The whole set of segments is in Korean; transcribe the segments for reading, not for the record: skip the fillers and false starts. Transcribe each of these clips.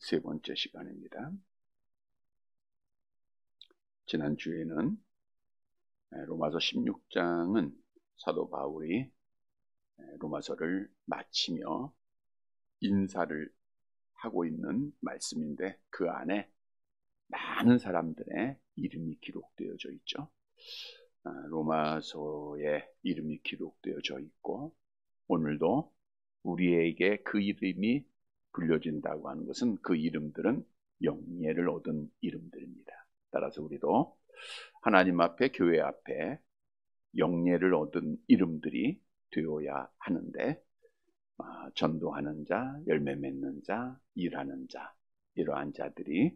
세 번째 시간입니다. 지난주에는 로마서 16장은 사도 바울이 로마서를 마치며 인사를 하고 있는 말씀인데 그 안에 많은 사람들의 이름이 기록되어져 있죠. 로마서에 이름이 기록되어져 있고 오늘도 우리에게 그 이름이 불려진다고 하는 것은 그 이름들은 영예를 얻은 이름들입니다. 따라서 우리도 하나님 앞에 교회 앞에 영예를 얻은 이름들이 되어야 하는데 전도하는 자, 열매 맺는 자, 일하는 자 이러한 자들이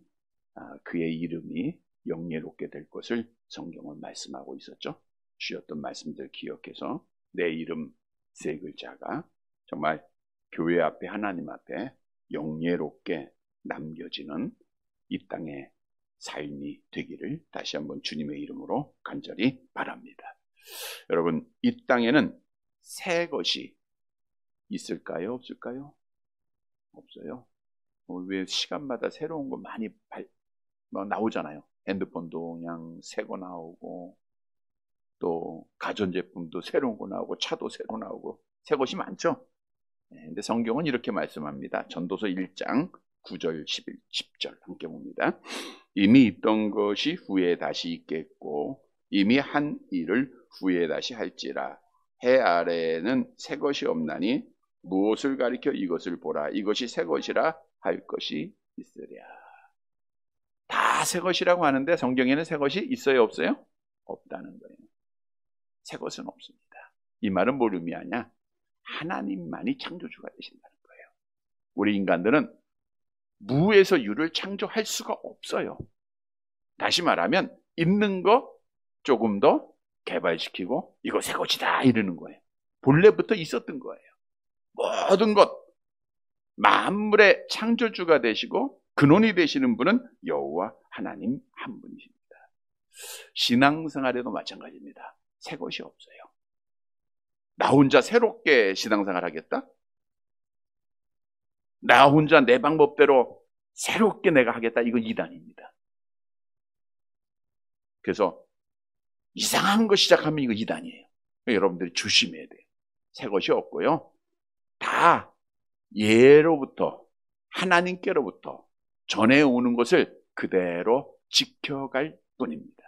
그의 이름이 영예롭게 될 것을 성경은 말씀하고 있었죠. 주셨던 말씀들 기억해서 내 이름 세 글자가 정말 교회 앞에 하나님 앞에 영예롭게 남겨지는 이 땅의 삶이 되기를 다시 한번 주님의 이름으로 간절히 바랍니다. 여러분, 이 땅에는 새 것이 있을까요? 없을까요? 없어요. 왜 시간마다 새로운 거 많이 나오잖아요. 핸드폰도 그냥 새 거 나오고 또 가전제품도 새로운 거 나오고 차도 새로 나오고 새 것이 많죠. 근데 성경은 이렇게 말씀합니다. 전도서 1장 9절 10절 함께 봅니다. 이미 있던 것이 후에 다시 있겠고 이미 한 일을 후에 다시 할지라. 해 아래에는 새 것이 없나니 무엇을 가리켜 이것을 보라. 이것이 새 것이라 할 것이 있으랴. 다 새 것이라고 하는데 성경에는 새 것이 있어요, 없어요? 없다는 거예요. 새 것은 없습니다. 이 말은 뭘 의미하냐? 하나님만이 창조주가 되신다는 거예요. 우리 인간들은 무에서 유를 창조할 수가 없어요. 다시 말하면 있는 거 조금 더 개발시키고 이거 새 것이다 이러는 거예요. 본래부터 있었던 거예요. 모든 것 만물의 창조주가 되시고 근원이 되시는 분은 여호와 하나님 한 분이십니다. 신앙생활에도 마찬가지입니다. 새 것이 없어요. 나 혼자 새롭게 신앙생활 하겠다? 나 혼자 내 방법대로 새롭게 내가 하겠다? 이건 이단입니다. 그래서 이상한 거 시작하면 이거 이단이에요. 여러분들이 조심해야 돼요. 새 것이 없고요. 다 예로부터 하나님께로부터 전해오는 것을 그대로 지켜갈 뿐입니다.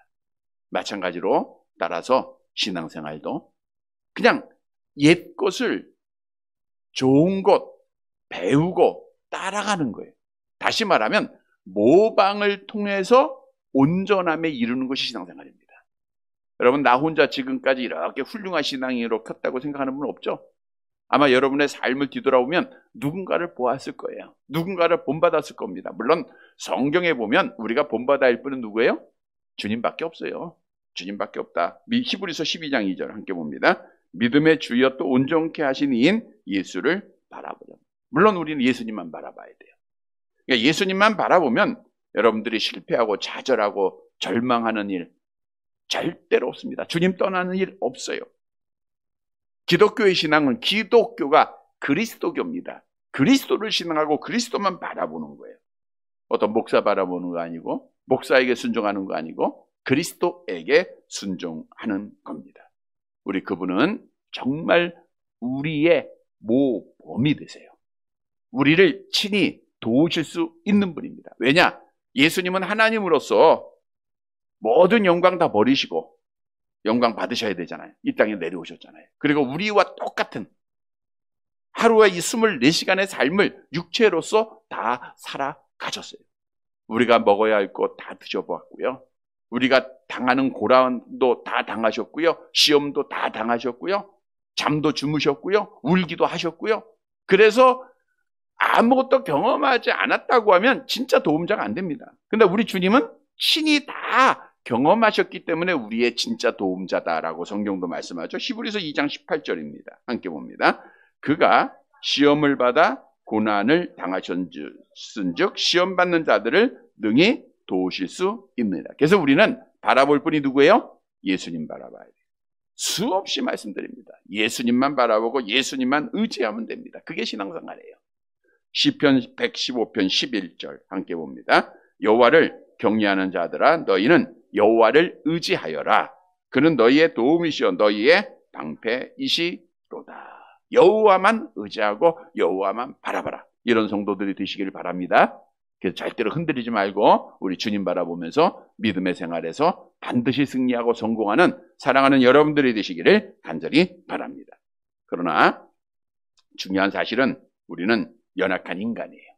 마찬가지로 따라서 신앙생활도 그냥 옛 것을 좋은 것 배우고 따라가는 거예요. 다시 말하면 모방을 통해서 온전함에 이르는 것이 신앙생활입니다. 여러분 나 혼자 지금까지 이렇게 훌륭한 신앙인으로 컸다고 생각하는 분 없죠? 아마 여러분의 삶을 뒤돌아보면 누군가를 보았을 거예요. 누군가를 본받았을 겁니다. 물론 성경에 보면 우리가 본받아야 할 분은 누구예요? 주님밖에 없어요. 주님밖에 없다. 히브리서 12장 2절 함께 봅니다. 믿음의 주여 또 온전케 하신 이인 예수를 바라보자. 물론 우리는 예수님만 바라봐야 돼요. 그러니까 예수님만 바라보면 여러분들이 실패하고 좌절하고 절망하는 일 절대로 없습니다. 주님 떠나는 일 없어요. 기독교의 신앙은 기독교가 그리스도교입니다. 그리스도를 신앙하고 그리스도만 바라보는 거예요. 어떤 목사 바라보는 거 아니고 목사에게 순종하는 거 아니고 그리스도에게 순종하는 겁니다. 우리 그분은 정말 우리의 모범이 되세요. 우리를 친히 도우실 수 있는 분입니다. 왜냐? 예수님은 하나님으로서 모든 영광 다 버리시고 영광 받으셔야 되잖아요. 이 땅에 내려오셨잖아요. 그리고 우리와 똑같은 하루에 이 24시간의 삶을 육체로서 다 살아가셨어요. 우리가 먹어야 할 것 다 드셔보았고요. 우리가 당하는 고난도 다 당하셨고요. 시험도 다 당하셨고요. 잠도 주무셨고요. 울기도 하셨고요. 그래서 아무것도 경험하지 않았다고 하면 진짜 도움자가 안 됩니다. 근데 우리 주님은 친히 다 경험하셨기 때문에 우리의 진짜 도움자다라고 성경도 말씀하죠. 히브리서 2장 18절입니다. 함께 봅니다. 그가 시험을 받아 고난을 당하셨은즉 시험 받는 자들을 능히 도우실 수 있느니라. 그래서 우리는 바라볼 분이 누구예요? 예수님 바라봐야 돼요. 수없이 말씀드립니다. 예수님만 바라보고 예수님만 의지하면 됩니다. 그게 신앙생활이에요. 시편 115편 11절 함께 봅니다. 여호와를 경외하는 자들아 너희는 여호와를 의지하여라. 그는 너희의 도움이시여 너희의 방패이시로다. 여호와만 의지하고 여호와만 바라봐라. 이런 성도들이 되시길 바랍니다. 그래서 절대로 흔들리지 말고 우리 주님 바라보면서 믿음의 생활에서 반드시 승리하고 성공하는 사랑하는 여러분들이 되시기를 간절히 바랍니다. 그러나 중요한 사실은 우리는 연약한 인간이에요.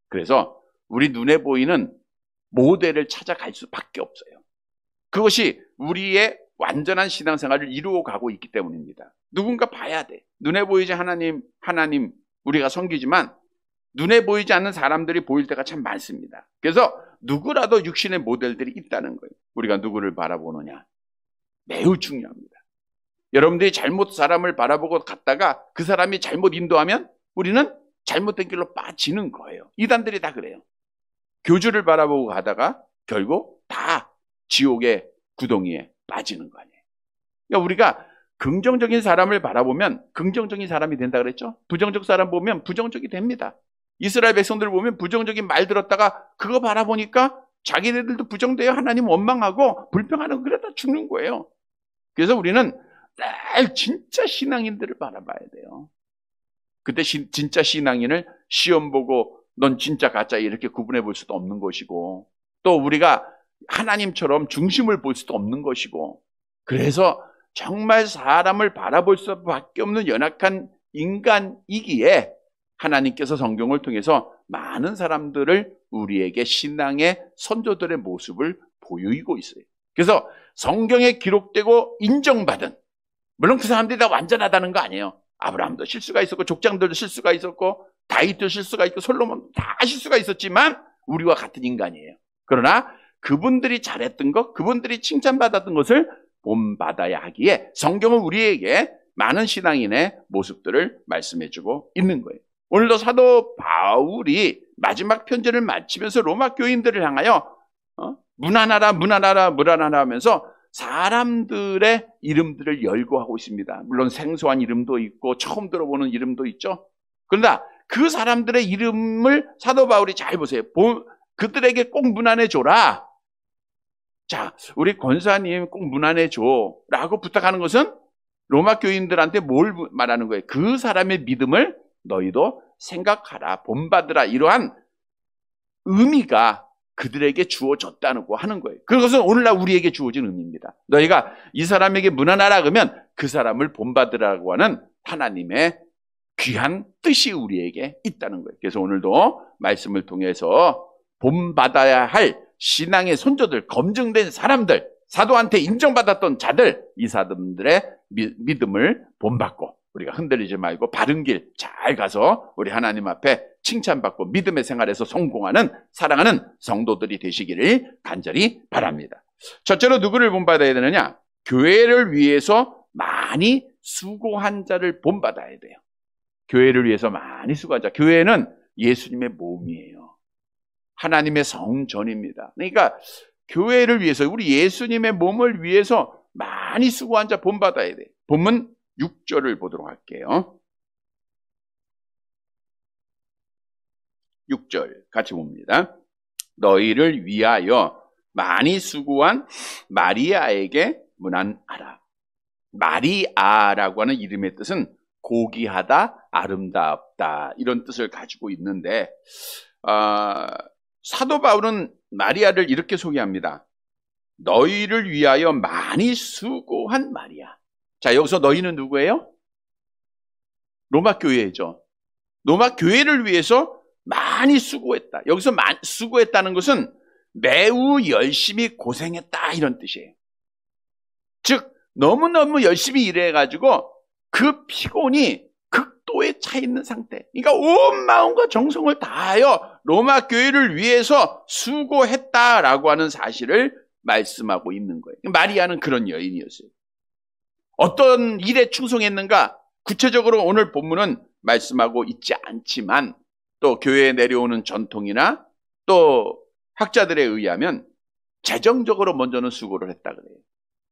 그래서 우리 눈에 보이는 모델을 찾아갈 수밖에 없어요. 그것이 우리의 완전한 신앙생활을 이루어 가고 있기 때문입니다. 누군가 봐야 돼. 눈에 보이지 하나님 우리가 섬기지만 눈에 보이지 않는 사람들이 보일 때가 참 많습니다. 그래서 누구라도 육신의 모델들이 있다는 거예요. 우리가 누구를 바라보느냐 매우 중요합니다. 여러분들이 잘못 사람을 바라보고 갔다가 그 사람이 잘못 인도하면 우리는 잘못된 길로 빠지는 거예요. 이단들이 다 그래요. 교주를 바라보고 가다가 결국 다 지옥의 구덩이에 빠지는 거 아니에요. 그러니까 우리가 긍정적인 사람을 바라보면 긍정적인 사람이 된다 그랬죠? 부정적 사람 보면 부정적이 됩니다. 이스라엘 백성들 보면 부정적인 말 들었다가 그거 바라보니까 자기네들도 부정돼요. 하나님 원망하고 불평하는 그러다 죽는 거예요. 그래서 우리는 늘 진짜 신앙인들을 바라봐야 돼요. 그때 진짜 신앙인을 시험 보고 넌 진짜 가짜 이렇게 구분해 볼 수도 없는 것이고 또 우리가 하나님처럼 중심을 볼 수도 없는 것이고 그래서 정말 사람을 바라볼 수밖에 없는 연약한 인간이기에 하나님께서 성경을 통해서 많은 사람들을 우리에게 신앙의 선조들의 모습을 보이고 있어요. 그래서 성경에 기록되고 인정받은 물론 그 사람들이 다 완전하다는 거 아니에요. 아브라함도 실수가 있었고 족장들도 실수가 있었고 다윗도 실수가 있고 솔로몬도 다 실수가 있었지만 우리와 같은 인간이에요. 그러나 그분들이 잘했던 것, 그분들이 칭찬받았던 것을 본받아야 하기에 성경은 우리에게 많은 신앙인의 모습들을 말씀해주고 있는 거예요. 오늘도 사도 바울이 마지막 편지를 마치면서 로마 교인들을 향하여 무난하라 하면서 사람들의 이름들을 열거하고 있습니다. 물론 생소한 이름도 있고 처음 들어보는 이름도 있죠. 그러나 그 사람들의 이름을 사도 바울이 잘 보세요. 그들에게 꼭 문안해줘라. 자, 우리 권사님 꼭 문안해줘라고 부탁하는 것은 로마 교인들한테 뭘 말하는 거예요? 그 사람의 믿음을 너희도 생각하라, 본받으라 이러한 의미가 그들에게 주어졌다고 하는 거예요. 그것은 오늘날 우리에게 주어진 의미입니다. 너희가 이 사람에게 문안하라 그러면 그 사람을 본받으라고 하는 하나님의 귀한 뜻이 우리에게 있다는 거예요. 그래서 오늘도 말씀을 통해서 본받아야 할 신앙의 선조들, 검증된 사람들, 사도한테 인정받았던 자들, 이 사람들의 믿음을 본받고 우리가 흔들리지 말고 바른 길 잘 가서 우리 하나님 앞에 칭찬받고 믿음의 생활에서 성공하는 사랑하는 성도들이 되시기를 간절히 바랍니다. 첫째로 누구를 본받아야 되느냐? 교회를 위해서 많이 수고한 자를 본받아야 돼요. 교회를 위해서 많이 수고한 자. 교회는 예수님의 몸이에요. 하나님의 성전입니다. 그러니까 교회를 위해서 우리 예수님의 몸을 위해서 많이 수고한 자 본받아야 돼요. 본문 6절을 보도록 할게요. 6절 같이 봅니다. 너희를 위하여 많이 수고한 마리아에게 문안하라. 마리아라고 하는 이름의 뜻은 고귀하다, 아름답다 이런 뜻을 가지고 있는데 사도 바울은 마리아를 이렇게 소개합니다. 너희를 위하여 많이 수고한 마리아. 자, 여기서 너희는 누구예요? 로마 교회죠. 로마 교회를 위해서 많이 수고했다. 여기서 수고했다는 것은 매우 열심히 고생했다 이런 뜻이에요. 즉 너무너무 열심히 일해가지고 그 피곤이 극도에 차 있는 상태. 그러니까 온 마음과 정성을 다하여 로마 교회를 위해서 수고했다라고 하는 사실을 말씀하고 있는 거예요. 마리아는 그런 여인이었어요. 어떤 일에 충성했는가? 구체적으로 오늘 본문은 말씀하고 있지 않지만 또 교회에 내려오는 전통이나 또 학자들에 의하면 재정적으로 먼저는 수고를 했다 그래요.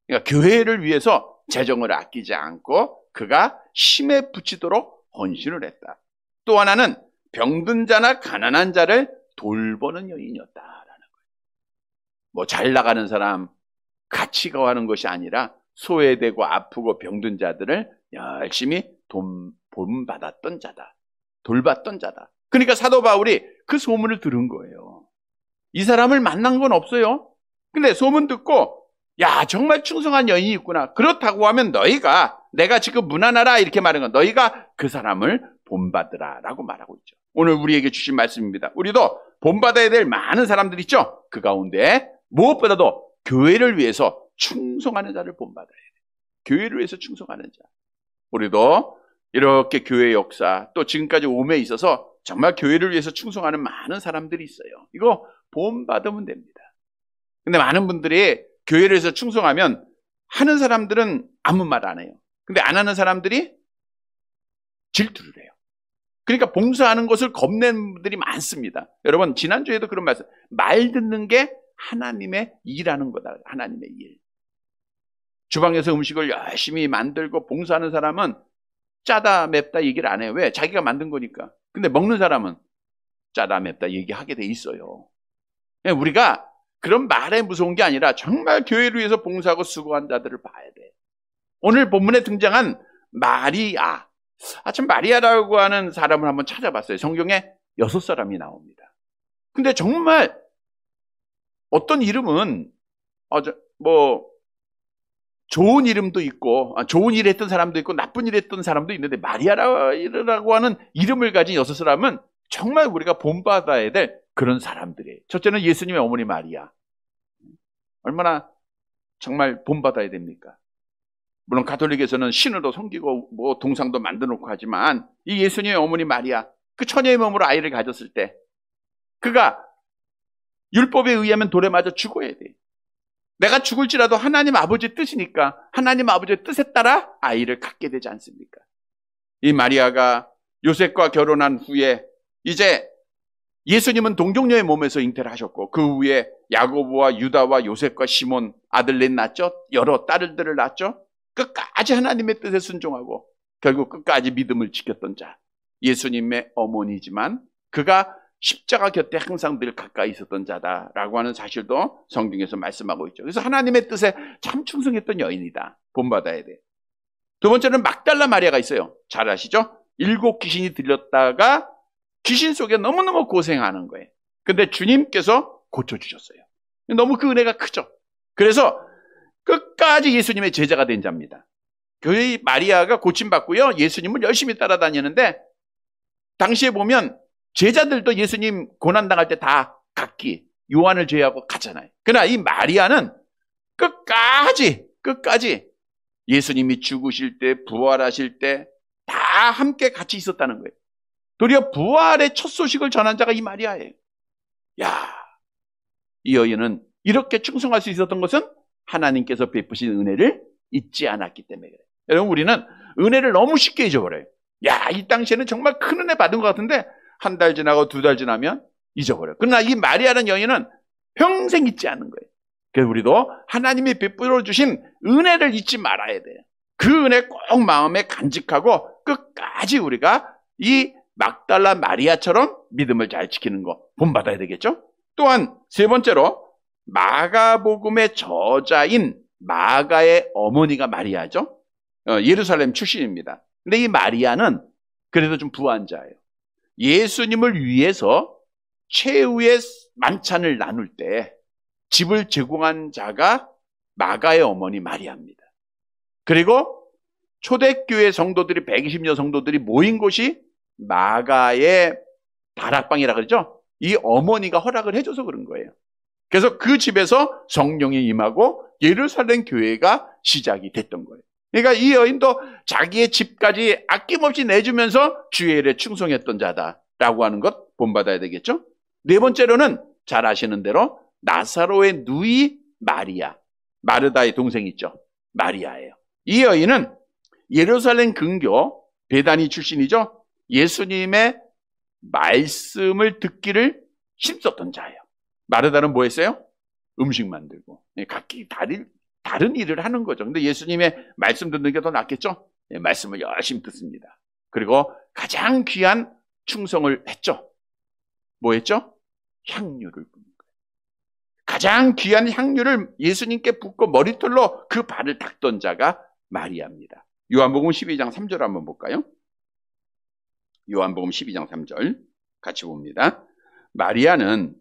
그러니까 교회를 위해서 재정을 아끼지 않고 그가 힘에 부치도록 헌신을 했다. 또 하나는 병든 자나 가난한 자를 돌보는 여인이었다라는 거예요. 뭐 잘 나가는 사람 같이 가는 것이 아니라 소외되고 아프고 병든 자들을 열심히 본받았던 자다. 돌봤던 자다. 그러니까 사도 바울이 그 소문을 들은 거예요. 이 사람을 만난 건 없어요. 근데 소문 듣고 야 정말 충성한 여인이 있구나. 그렇다고 하면 너희가 내가 지금 문안하라 이렇게 말한 건 너희가 그 사람을 본받으라 라고 말하고 있죠. 오늘 우리에게 주신 말씀입니다. 우리도 본받아야 될 많은 사람들 있죠. 그 가운데 무엇보다도 교회를 위해서 충성하는 자를 본받아야 돼요. 교회를 위해서 충성하는 자. 우리도 이렇게 교회 역사 또 지금까지 오매에 있어서 정말 교회를 위해서 충성하는 많은 사람들이 있어요. 이거 본받으면 됩니다. 근데 많은 분들이 교회를 위해서 충성하면 하는 사람들은 아무 말 안 해요. 근데 안 하는 사람들이 질투를 해요. 그러니까 봉사하는 것을 겁내는 분들이 많습니다. 여러분 지난주에도 그런 말씀, 말 듣는 게 하나님의 일하는 거다. 하나님의 일. 주방에서 음식을 열심히 만들고 봉사하는 사람은 짜다 맵다 얘기를 안 해요. 왜? 자기가 만든 거니까. 근데 먹는 사람은 짜다 맵다 얘기하게 돼 있어요. 우리가 그런 말에 무서운 게 아니라 정말 교회를 위해서 봉사하고 수고한 자들을 봐야 돼. 오늘 본문에 등장한 마리아. 참 마리아라고 하는 사람을 한번 찾아봤어요. 성경에 6사람이 나옵니다. 근데 정말 어떤 이름은 좋은 이름도 있고 좋은 일 했던 사람도 있고 나쁜 일 했던 사람도 있는데 마리아라고 하는 이름을 가진 6사람은 정말 우리가 본받아야 될 그런 사람들이에요. 첫째는 예수님의 어머니 마리아. 얼마나 정말 본받아야 됩니까? 물론 가톨릭에서는 신으로 섬기고 동상도 만들어 놓고 하지만 이 예수님의 어머니 마리아, 그 처녀의 몸으로 아이를 가졌을 때 그가 율법에 의하면 돌에 맞아 죽어야 돼. 내가 죽을지라도 하나님 아버지의 뜻이니까 하나님 아버지의 뜻에 따라 아이를 갖게 되지 않습니까? 이 마리아가 요셉과 결혼한 후에 이제 예수님은 동정녀의 몸에서 잉태를 하셨고 그 후에 야고보와 유다와 요셉과 시몬 아들 넷 낳았죠. 여러 딸들을 낳았죠. 끝까지 하나님의 뜻에 순종하고 결국 끝까지 믿음을 지켰던 자, 예수님의 어머니지만 그가 십자가 곁에 항상 늘 가까이 있었던 자다라고 하는 사실도 성경에서 말씀하고 있죠. 그래서 하나님의 뜻에 참 충성했던 여인이다. 본받아야 돼. 두 번째는 막달라 마리아가 있어요. 잘 아시죠? 7 귀신이 들렸다가 귀신 속에 너무너무 고생하는 거예요. 근데 주님께서 고쳐주셨어요. 너무 그 은혜가 크죠. 그래서 끝까지 예수님의 제자가 된 자입니다. 그 마리아가 고침받고요. 예수님을 열심히 따라다니는데 당시에 보면 제자들도 예수님 고난당할 때 다 각기 요한을 제외하고 갔잖아요. 그러나 이 마리아는 끝까지 예수님이 죽으실 때 부활하실 때 다 함께 같이 있었다는 거예요. 도리어 부활의 첫 소식을 전한 자가 이 마리아예요. 야, 이 여인은 이렇게 충성할 수 있었던 것은 하나님께서 베푸신 은혜를 잊지 않았기 때문에 그래요. 여러분 우리는 은혜를 너무 쉽게 잊어버려요. 야, 이 당시에는 정말 큰 은혜 받은 것 같은데 한 달 지나고 2달 지나면 잊어버려요. 그러나 이 마리아라는 여인은 평생 잊지 않는 거예요. 그래서 우리도 하나님이 베풀어 주신 은혜를 잊지 말아야 돼요. 그 은혜 꼭 마음에 간직하고 끝까지 우리가 이 막달라 마리아처럼 믿음을 잘 지키는 거 본받아야 되겠죠? 또한 세 번째로 마가복음의 저자인 마가의 어머니가 마리아죠. 예루살렘 출신입니다. 근데 이 마리아는 그래도 좀 부한 자예요. 예수님을 위해서 최후의 만찬을 나눌 때 집을 제공한 자가 마가의 어머니 마리아입니다. 그리고 초대교회 성도들이 120여 성도들이 모인 곳이 마가의 다락방이라 그러죠. 이 어머니가 허락을 해줘서 그런 거예요. 그래서 그 집에서 성령이 임하고 예루살렘 교회가 시작이 됐던 거예요. 그러니까 이 여인도 자기의 집까지 아낌없이 내주면서 주의 일에 충성했던 자다라고 하는 것 본받아야 되겠죠. 네 번째로는 잘 아시는 대로 나사로의 누이 마리아, 마르다의 동생 있죠. 마리아예요. 이 여인은 예루살렘 근교 베다니 출신이죠. 예수님의 말씀을 듣기를 힘썼던 자예요. 마르다는 뭐 했어요? 음식 만들고 각기 다른 일을 하는 거죠. 근데 예수님의 말씀 듣는 게 더 낫겠죠? 말씀을 열심히 듣습니다. 그리고 가장 귀한 충성을 했죠. 뭐 했죠? 향유를 붓는 거예요. 가장 귀한 향유를 예수님께 붓고 머리털로 그 발을 닦던 자가 마리아입니다. 요한복음 12장 3절 한번 볼까요? 요한복음 12장 3절 같이 봅니다. 마리아는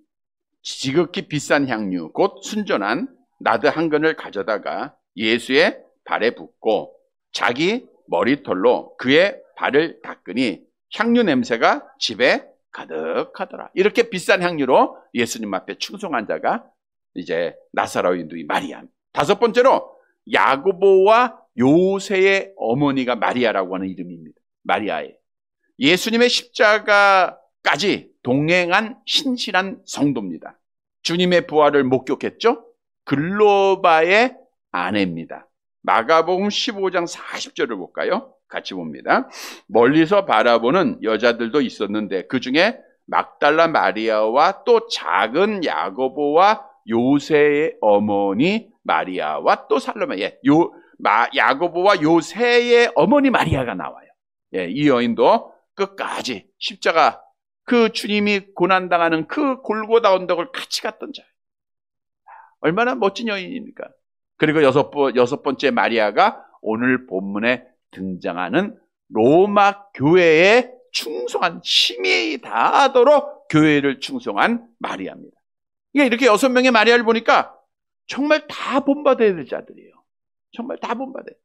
지극히 비싼 향유 곧 순전한 나드 한 근을 가져다가 예수의 발에 붓고 자기 머리털로 그의 발을 닦으니 향유 냄새가 집에 가득하더라. 이렇게 비싼 향유로 예수님 앞에 충성한 자가 이제 나사로의 누이 마리아. 다섯 번째로 야고보와 요새의 어머니가 마리아라고 하는 이름입니다. 마리아의 예수님의 십자가까지 동행한 신실한 성도입니다. 주님의 부활을 목격했죠. 글로바의 아내입니다. 마가복음 15장 40절을 볼까요? 같이 봅니다. 멀리서 바라보는 여자들도 있었는데 그 중에 막달라 마리아와 또 작은 야고보와 요새의 어머니 마리아와 또 살로메, 야고보와 요새의 어머니 마리아가 나와요. 이 여인도 끝까지 십자가 그 주님이 고난당하는 그 골고다 언덕을 같이 갔던 자예요. 얼마나 멋진 여인입니까? 그리고 여섯 번째 마리아가 오늘 본문에 등장하는 로마 교회에 충성한 힘이 다하도록 교회를 충성한 마리아입니다. 이렇게 6명의 마리아를 보니까 정말 다 본받아야 될 자들이에요. 정말 다 본받아요.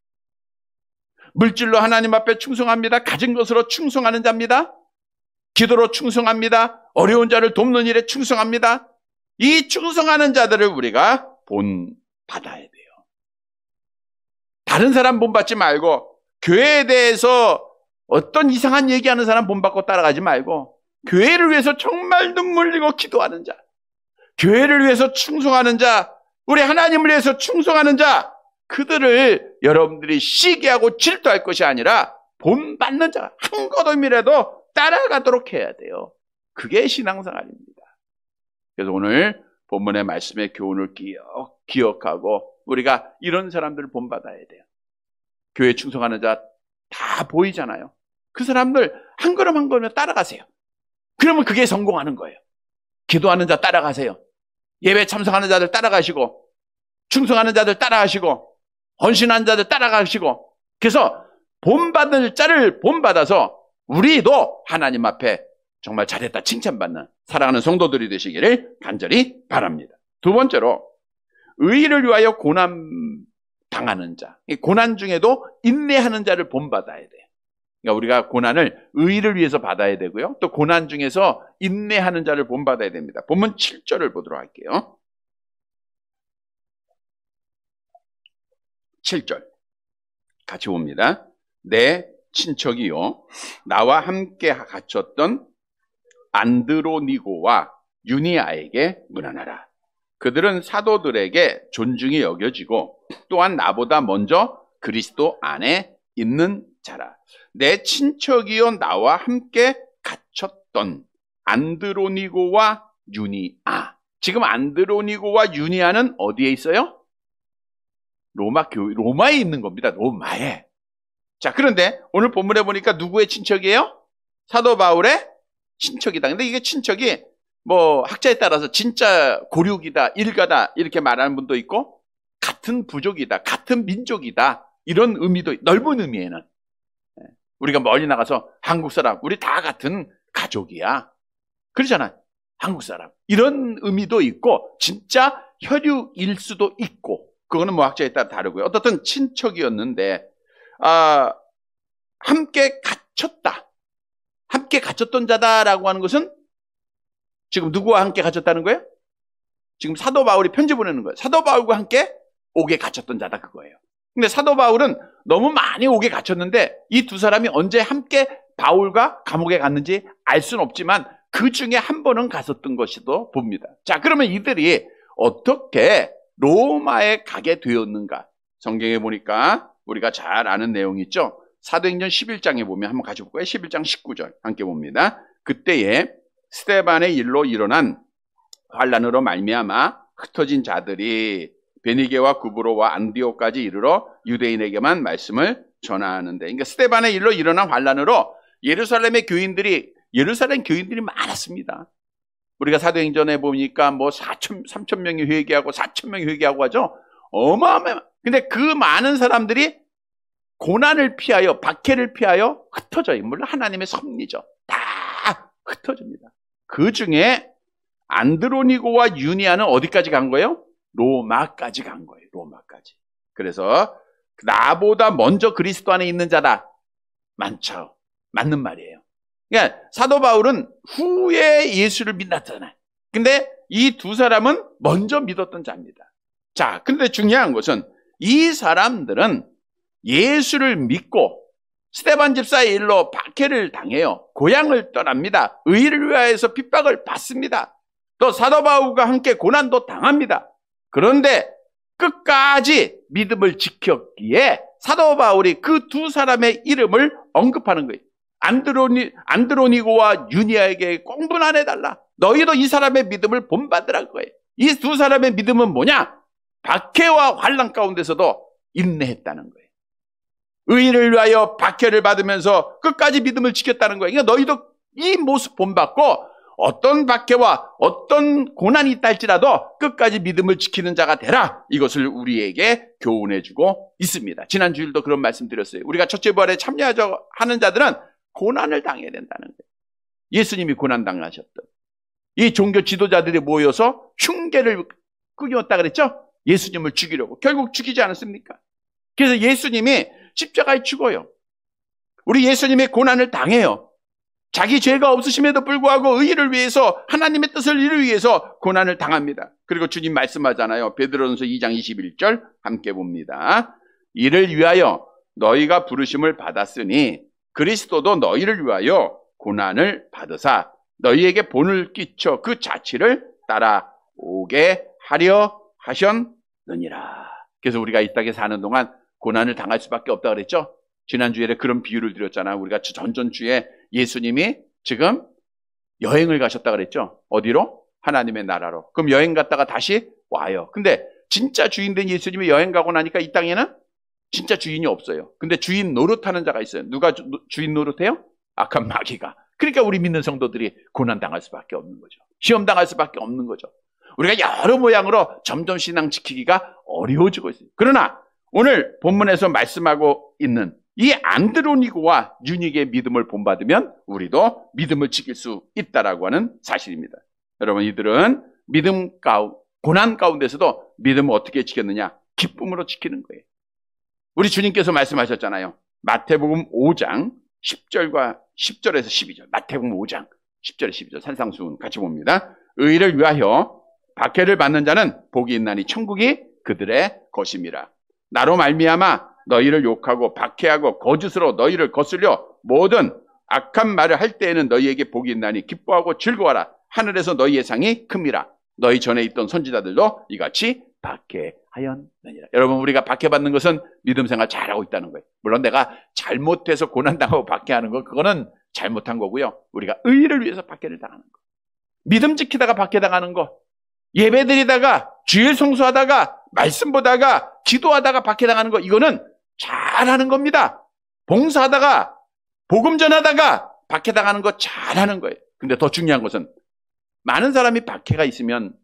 물질로 하나님 앞에 충성합니다. 가진 것으로 충성하는 자입니다. 기도로 충성합니다. 어려운 자를 돕는 일에 충성합니다. 이 충성하는 자들을 우리가 본받아야 돼요. 다른 사람 본받지 말고 교회에 대해서 어떤 이상한 얘기하는 사람 본받고 따라가지 말고 교회를 위해서 정말 눈물 흘리고 기도하는 자, 교회를 위해서 충성하는 자, 우리 하나님을 위해서 충성하는 자, 그들을 여러분들이 시기하고 질투할 것이 아니라 본받는 자, 한 걸음이라도 따라가도록 해야 돼요. 그게 신앙생활입니다. 그래서 오늘 본문의 말씀의 교훈을 기억하고 우리가 이런 사람들을 본받아야 돼요. 교회 충성하는 자 다 보이잖아요. 그 사람들 한 걸음 한 걸음 따라가세요. 그러면 그게 성공하는 거예요. 기도하는 자 따라가세요. 예배 참석하는 자들 따라가시고 충성하는 자들 따라가시고 헌신하는 자들 따라가시고 그래서 본받을 자를 본받아서 우리도 하나님 앞에 정말 잘했다 칭찬받는 사랑하는 성도들이 되시기를 간절히 바랍니다. 두 번째로 의를 위하여 고난 당하는 자, 고난 중에도 인내하는 자를 본받아야 돼요. 그러니까 우리가 고난을 의를 위해서 받아야 되고요. 또 고난 중에서 인내하는 자를 본받아야 됩니다. 본문 7절을 보도록 할게요. 7절 같이 봅니다. 내 친척이요 나와 함께 갇혔던 안드로니고와 유니아에게 문안하라. 그들은 사도들에게 존중이 여겨지고 또한 나보다 먼저 그리스도 안에 있는 자라. 내 친척이요 나와 함께 갇혔던 안드로니고와 유니아. 지금 안드로니고와 유니아는 어디에 있어요? 로마에 있는 겁니다. 로마에. 자, 그런데 오늘 본문에 보니까 누구의 친척이에요? 사도 바울의 친척이다. 근데 이게 친척이 뭐 학자에 따라서 진짜 고륙이다, 일가다 이렇게 말하는 분도 있고 같은 부족이다, 같은 민족이다 이런 의미도 넓은 의미에는 우리가 멀리 나가서 한국 사람 우리 다 같은 가족이야 그러잖아요. 한국 사람 이런 의미도 있고 진짜 혈육일 수도 있고 그거는 뭐 학자에 따라 다르고요. 어떻든 친척이었는데 함께 갇혔다. 함께 갇혔던 자다라고 하는 것은 지금 누구와 함께 갇혔다는 거예요? 지금 사도 바울이 편지 보내는 거예요. 사도 바울과 함께 옥에 갇혔던 자다 그거예요. 근데 사도 바울은 너무 많이 옥에 갇혔는데 이 두 사람이 언제 함께 바울과 감옥에 갔는지 알 수는 없지만 그 중에 한 번은 갔었던 것이도 봅니다. 자, 그러면 이들이 어떻게 로마에 가게 되었는가? 성경에 보니까 우리가 잘 아는 내용이 있죠. 사도행전 11장에 보면 한번 같이 볼까요? 11장 19절 함께 봅니다. 그때에 스데반의 일로 일어난 환난으로 말미암아 흩어진 자들이 베니게와 구브로와 안디옥까지 이르러 유대인에게만 말씀을 전하는데, 그러니까 스데반의 일로 일어난 환난으로 예루살렘의 교인들이 예루살렘 교인들이 많았습니다. 우리가 사도행전에 보니까 뭐 3천 명이 회개하고 4천 명이 회개하고 하죠. 어마어마해. 근데 그 많은 사람들이 고난을 피하여, 박해를 피하여 흩어져요. 물론 하나님의 섭리죠. 다 흩어집니다. 그 중에 안드로니고와 유니아는 어디까지 간 거예요? 로마까지 간 거예요. 로마까지. 그래서 나보다 먼저 그리스도 안에 있는 자다. 많죠. 맞는 말이에요. 그러니까 사도 바울은 후에 예수를 믿었잖아요. 근데 이 두 사람은 먼저 믿었던 자입니다. 자, 근데 중요한 것은 이 사람들은 예수를 믿고 스데반 집사의 일로 박해를 당해요. 고향을 떠납니다. 의를 위하여서 핍박을 받습니다. 또 사도 바울과 함께 고난도 당합니다. 그런데 끝까지 믿음을 지켰기에 사도 바울이 그 두 사람의 이름을 언급하는 거예요. 안드로니고와 유니아에게 공분안 해달라. 너희도 이 사람의 믿음을 본받으라는 거예요. 이 두 사람의 믿음은 뭐냐? 박해와 환난 가운데서도 인내했다는 거예요. 의를 위하여 박해를 받으면서 끝까지 믿음을 지켰다는 거예요. 그러니까 너희도 이 모습 본받고 어떤 박해와 어떤 고난이 있다 할지라도 끝까지 믿음을 지키는 자가 되라. 이것을 우리에게 교훈해주고 있습니다. 지난 주일도 그런 말씀 드렸어요. 우리가 첫째 부활에 참여하는 자들은 고난을 당해야 된다는 거예요. 예수님이 고난 당하셨던 이 종교 지도자들이 모여서 흉계를 꾸겼다 그랬죠? 예수님을 죽이려고. 결국 죽이지 않았습니까? 그래서 예수님이 십자가에 죽어요. 우리 예수님의 고난을 당해요. 자기 죄가 없으심에도 불구하고 의를 위해서, 하나님의 뜻을 이루기 위해서 고난을 당합니다. 그리고 주님 말씀하잖아요. 베드로전서 2장 21절 함께 봅니다. 이를 위하여 너희가 부르심을 받았으니 그리스도도 너희를 위하여 고난을 받으사 너희에게 본을 끼쳐 그 자취를 따라오게 하려 하셨느니라. 그래서 우리가 이 땅에 사는 동안 고난을 당할 수밖에 없다 그랬죠? 지난주에 그런 비유를 드렸잖아요. 우리가 전전주에 예수님이 지금 여행을 가셨다 그랬죠? 어디로? 하나님의 나라로. 그럼 여행 갔다가 다시 와요. 근데 진짜 주인 된 예수님이 여행 가고 나니까 이 땅에는 진짜 주인이 없어요. 근데 주인 노릇하는 자가 있어요. 누가 주인 노릇해요? 악한 마귀가. 그러니까 우리 믿는 성도들이 고난 당할 수밖에 없는 거죠. 시험 당할 수밖에 없는 거죠. 우리가 여러 모양으로 점점 신앙 지키기가 어려워지고 있어요. 그러나 오늘 본문에서 말씀하고 있는 이 안드로니고와 유닉의 믿음을 본받으면 우리도 믿음을 지킬 수 있다라고 하는 사실입니다. 여러분, 이들은 고난 가운데서도 믿음을 어떻게 지켰느냐? 기쁨으로 지키는 거예요. 우리 주님께서 말씀하셨잖아요. 마태복음 5장 10절에서 12절. 마태복음 5장 10절에서 12절 산상수훈 같이 봅니다. 의를 위하여 박해를 받는 자는 복이 있나니 천국이 그들의 것임이라. 나로 말미암아 너희를 욕하고 박해하고 거짓으로 너희를 거슬려 모든 악한 말을 할 때에는 너희에게 복이 있나니 기뻐하고 즐거워라. 하늘에서 너희의 상이 큽니다. 너희 전에 있던 선지자들도 이같이 박해하였느니라. 여러분, 우리가 박해받는 것은 믿음 생활 잘하고 있다는 거예요. 물론 내가 잘못해서 고난당하고 박해하는 거, 그거는 잘못한 거고요. 우리가 의를 위해서 박해를 당하는 거, 믿음 지키다가 박해당하는 거, 예배드리다가 주일 성수하다가 말씀 보다가 기도하다가 박해당하는 거, 이거는 잘하는 겁니다. 봉사하다가 복음 전하다가 박해당하는 거 잘하는 거예요. 근데 더 중요한 것은 많은 사람이 박해가 있으면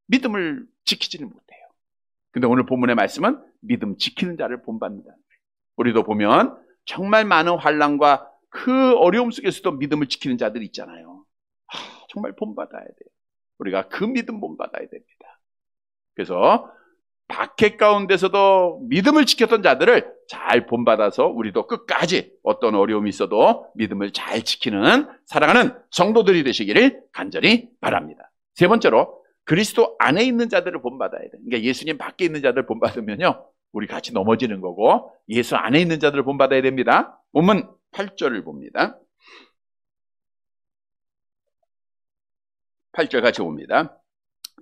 믿음을 지키지는 못해요. 근데 오늘 본문의 말씀은 믿음 지키는 자를 본받는다. 우리도 보면 정말 많은 환난과 그 어려움 속에서도 믿음을 지키는 자들이 있잖아요. 정말 본받아야 돼요. 우리가 그 믿음 본받아야 됩니다. 그래서 박해 가운데서도 믿음을 지켰던 자들을 잘 본받아서 우리도 끝까지 어떤 어려움이 있어도 믿음을 잘 지키는 사랑하는 성도들이 되시기를 간절히 바랍니다. 세 번째로 그리스도 안에 있는 자들을 본받아야 돼요. 그러니까 예수님 밖에 있는 자들을 본받으면요, 우리 같이 넘어지는 거고, 예수 안에 있는 자들을 본받아야 됩니다. 본문 8절을 봅니다. 8절 같이 봅니다.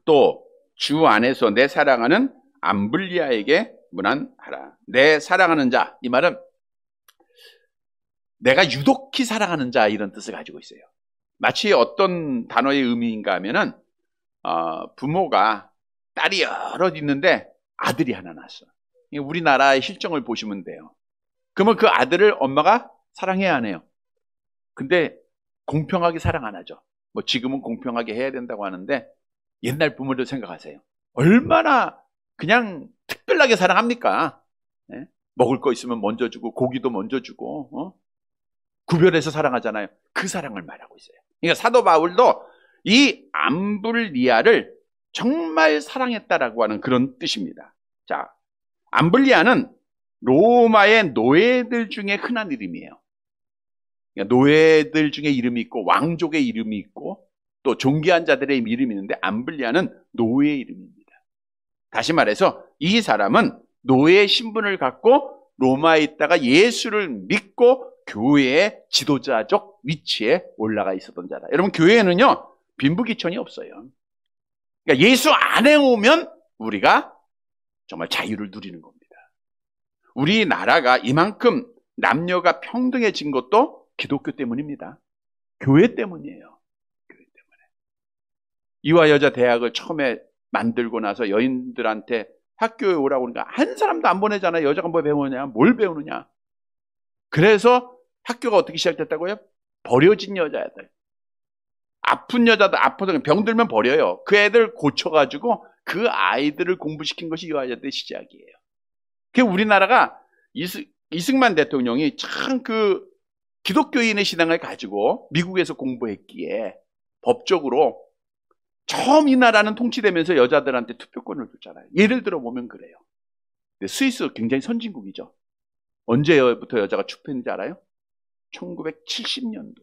또 주 안에서 내 사랑하는 암블리아에게 문안하라. 내 사랑하는 자, 이 말은 내가 유독히 사랑하는 자, 이런 뜻을 가지고 있어요. 마치 어떤 단어의 의미인가 하면은 부모가 딸이 여럿 있는데 아들이 하나 낳았어. 우리나라의 실정을 보시면 돼요. 그러면 그 아들을 엄마가 사랑해야 하네요. 근데 공평하게 사랑 안 하죠. 뭐 지금은 공평하게 해야 된다고 하는데 옛날 부모들 생각하세요. 얼마나 그냥 특별하게 사랑합니까? 예? 먹을 거 있으면 먼저 주고 고기도 먼저 주고 구별해서 사랑하잖아요. 그 사랑을 말하고 있어요. 그러니까 사도 바울도 이 암블리아를 정말 사랑했다라고 하는 그런 뜻입니다. 자, 암블리아는 로마의 노예들 중에 흔한 이름이에요. 그러니까 노예들 중에 이름이 있고 왕족의 이름이 있고 또 존귀한 자들의 이름이 있는데 암블리아는 노예의 이름입니다. 다시 말해서 이 사람은 노예의 신분을 갖고 로마에 있다가 예수를 믿고 교회의 지도자적 위치에 올라가 있었던 자다. 여러분, 교회에는요 빈부귀천이 없어요. 그러니까 예수 안에 오면 우리가 정말 자유를 누리는 겁니다. 우리나라가 이만큼 남녀가 평등해진 것도 기독교 때문입니다. 교회 때문이에요. 교회 때문에. 이화여자 대학을 처음에 만들고 나서 여인들한테 학교에 오라고 그러니까 한 사람도 안 보내잖아요. 여자가 뭐 배우느냐, 뭘 배우느냐. 그래서 학교가 어떻게 시작됐다고요? 버려진 여자애들. 아픈 여자도 아프든 병들면 버려요. 그 애들 고쳐가지고 그 아이들을 공부시킨 것이 이화여자의 시작이에요. 그 우리나라가 이승만 대통령이 참 그 기독교인의 신앙을 가지고 미국에서 공부했기에 법적으로 처음 이 나라는 통치되면서 여자들한테 투표권을 줬잖아요. 예를 들어 보면 그래요. 근데 스위스 굉장히 선진국이죠. 언제부터 여자가 투표했는지 알아요? 1970년도예요.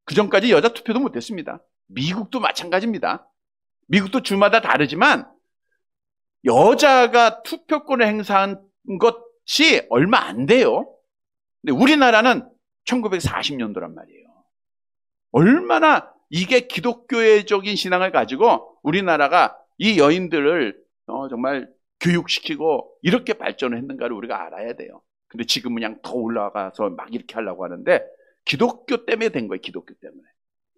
그 전까지 여자 투표도 못했습니다. 미국도 마찬가지입니다. 미국도 주마다 다르지만 여자가 투표권을 행사한 것이 얼마 안 돼요. 근데 우리나라는 1940년도란 말이에요. 얼마나 이게 기독교적인 신앙을 가지고 우리나라가 이 여인들을 정말 교육시키고 이렇게 발전을 했는가를 우리가 알아야 돼요. 근데 지금은 그냥 더 올라가서 막 이렇게 하려고 하는데 기독교 때문에 된 거예요. 기독교 때문에.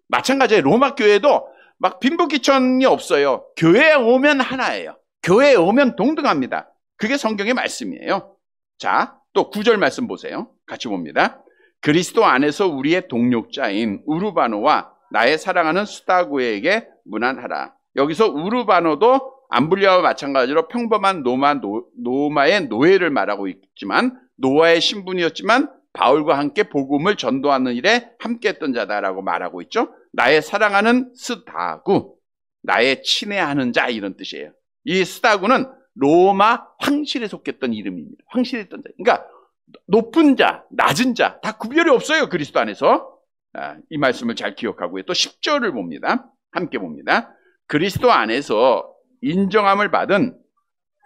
마찬가지예요. 로마 교회도 막 빈부귀천이 없어요. 교회에 오면 하나예요. 교회에 오면 동등합니다. 그게 성경의 말씀이에요. 자, 또 9절 말씀 보세요. 같이 봅니다. 그리스도 안에서 우리의 동력자인 우르바노와 나의 사랑하는 스타구에게 문안하라. 여기서 우르바노도 암블리아와 마찬가지로 평범한 로마의 노예를 말하고 있지만 노아의 신분이었지만 바울과 함께 복음을 전도하는 일에 함께했던 자다라고 말하고 있죠. 나의 사랑하는 스타구, 나의 친애하는 자 이런 뜻이에요. 이 스타구는 로마 황실에 속했던 이름입니다. 황실에 있던 자. 그러니까 높은 자, 낮은 자 다 구별이 없어요. 그리스도 안에서. 이 말씀을 잘 기억하고요. 또 10절을 봅니다. 함께 봅니다. 그리스도 안에서 인정함을 받은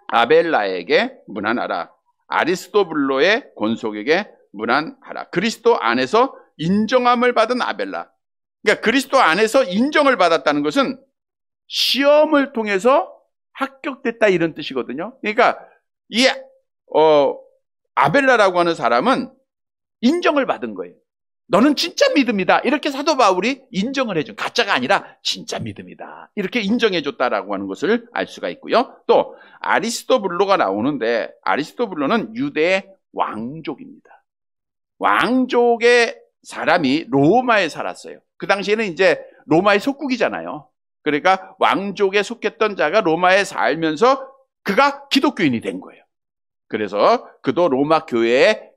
아벨라에게 문안하라. 아리스토블로의 권속에게 문안하라. 그리스도 안에서 인정함을 받은 아벨라. 그러니까 그리스도 안에서 인정을 받았다는 것은 시험을 통해서 합격됐다 이런 뜻이거든요. 그러니까 이 아벨라라고 하는 사람은 인정을 받은 거예요. 너는 진짜 믿음이다. 이렇게 사도 바울이 인정을 해준, 가짜가 아니라 진짜 믿음이다. 이렇게 인정해줬다라고 하는 것을 알 수가 있고요. 또 아리스토블로가 나오는데 아리스토블로는 유대의 왕족입니다. 왕족의 사람이 로마에 살았어요. 그 당시에는 이제 로마의 속국이잖아요. 그러니까 왕족에 속했던 자가 로마에 살면서 그가 기독교인이 된 거예요. 그래서 그도 로마 교회의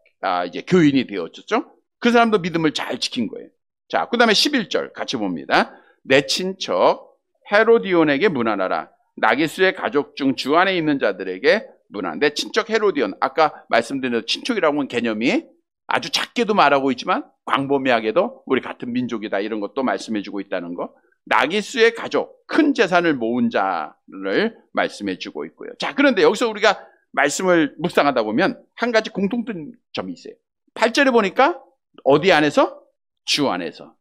이제 교인이 되었죠. 그 사람도 믿음을 잘 지킨 거예요. 자, 그 다음에 11절 같이 봅니다. 내 친척 헤로디온에게 문안하라. 나기수의 가족 중 주 안에 있는 자들에게 문안. 내 친척 헤로디온. 아까 말씀드린 친척이라고 하는 개념이 아주 작게도 말하고 있지만 광범위하게도 우리 같은 민족이다 이런 것도 말씀해주고 있다는 거. 나기수의 가족, 큰 재산을 모은 자를 말씀해주고 있고요. 자, 그런데 여기서 우리가 말씀을 묵상하다 보면 한 가지 공통점이 있어요. 8절에 보니까 어디 안에서? 주 안에서.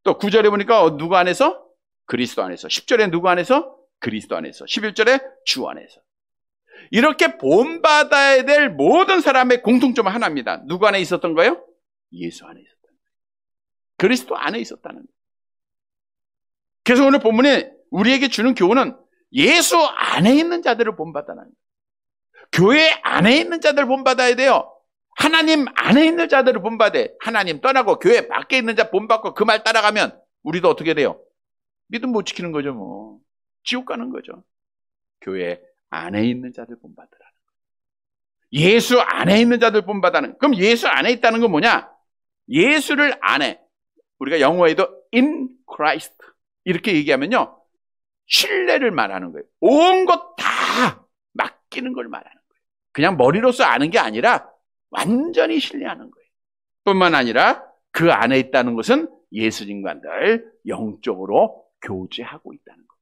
또 9절에 보니까 누구 안에서? 그리스도 안에서. 10절에 누구 안에서? 그리스도 안에서. 11절에 주 안에서. 이렇게 본받아야 될 모든 사람의 공통점은 하나입니다. 누구 안에 있었던 거예요? 예수 안에 있었다는 거예요. 그리스도 안에 있었다는 거예요. 그래서 오늘 본문에 우리에게 주는 교훈은 예수 안에 있는 자들을 본받아라는 거예요. 교회 안에 있는 자들 본받아야 돼요. 하나님 안에 있는 자들을 본받아. 하나님 떠나고 교회 밖에 있는 자 본받고 그 말 따라가면 우리도 어떻게 돼요? 믿음 못 지키는 거죠. 뭐 지옥 가는 거죠. 교회 안에 있는 자들 본받으라는 거예요. 예수 안에 있는 자들 본받아는. 그럼 예수 안에 있다는 건 뭐냐? 예수를 안에, 우리가 영어에도 in Christ 이렇게 얘기하면요, 신뢰를 말하는 거예요. 온 것 다 맡기는 걸 말하는 거예요. 그냥 머리로서 아는 게 아니라 완전히 신뢰하는 거예요. 뿐만 아니라 그 안에 있다는 것은 예수님과 늘 영적으로 교제하고 있다는 겁니다.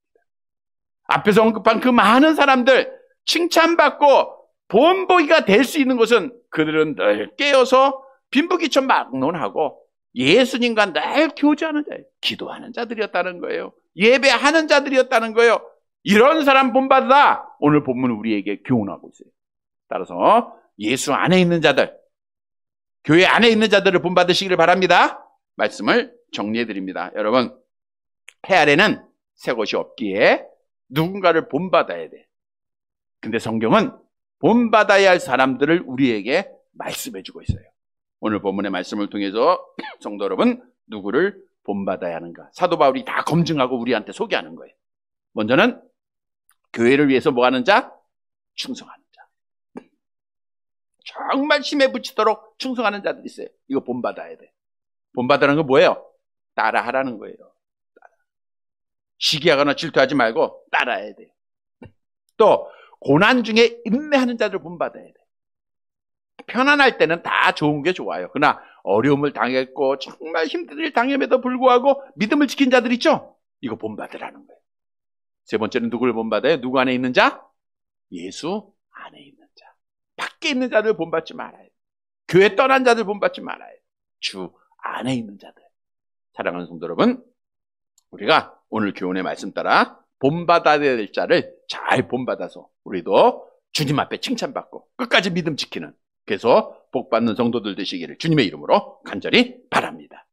앞에서 언급한 그 많은 사람들 칭찬받고 본보기가 될 수 있는 것은 그들은 늘 깨어서 빈부귀천 막론하고 예수님과 늘 교제하는 자예요. 기도하는 자들이었다는 거예요. 예배하는 자들이었다는 거예요. 이런 사람 본받으라. 오늘 본문은 우리에게 교훈하고 있어요. 따라서 예수 안에 있는 자들, 교회 안에 있는 자들을 본받으시기를 바랍니다. 말씀을 정리해 드립니다. 여러분, 해 아래는 새 것이 없기에 누군가를 본받아야 돼. 근데 성경은 본받아야 할 사람들을 우리에게 말씀해 주고 있어요. 오늘 본문의 말씀을 통해서 성도 여러분, 누구를 본받아야 하는가? 사도 바울이 다 검증하고 우리한테 소개하는 거예요. 먼저는 교회를 위해서 뭐 하는 자? 충성하는 자. 정말 힘에 부치도록 충성하는 자들이 있어요. 이거 본받아야 돼. 본받으라는 건 뭐예요? 따라하라는 거예요. 시기하거나 질투하지 말고 따라야 돼요. 또 고난 중에 인내하는 자들 본받아야 돼. 편안할 때는 다 좋은 게 좋아요. 그러나 어려움을 당했고 정말 힘든 일 당함에도 불구하고 믿음을 지킨 자들 있죠? 이거 본받으라는 거예요. 세 번째는 누구를 본받아요? 누구 안에 있는 자? 예수 안에 있는 자. 밖에 있는 자들 본받지 말아요. 교회 떠난 자들 본받지 말아요. 주 안에 있는 자들. 사랑하는 성도 여러분, 우리가 오늘 교훈의 말씀 따라 본받아야 될 자를 잘 본받아서 우리도 주님 앞에 칭찬받고 끝까지 믿음 지키는, 그래서 복받는 성도들 되시기를 주님의 이름으로 간절히 바랍니다.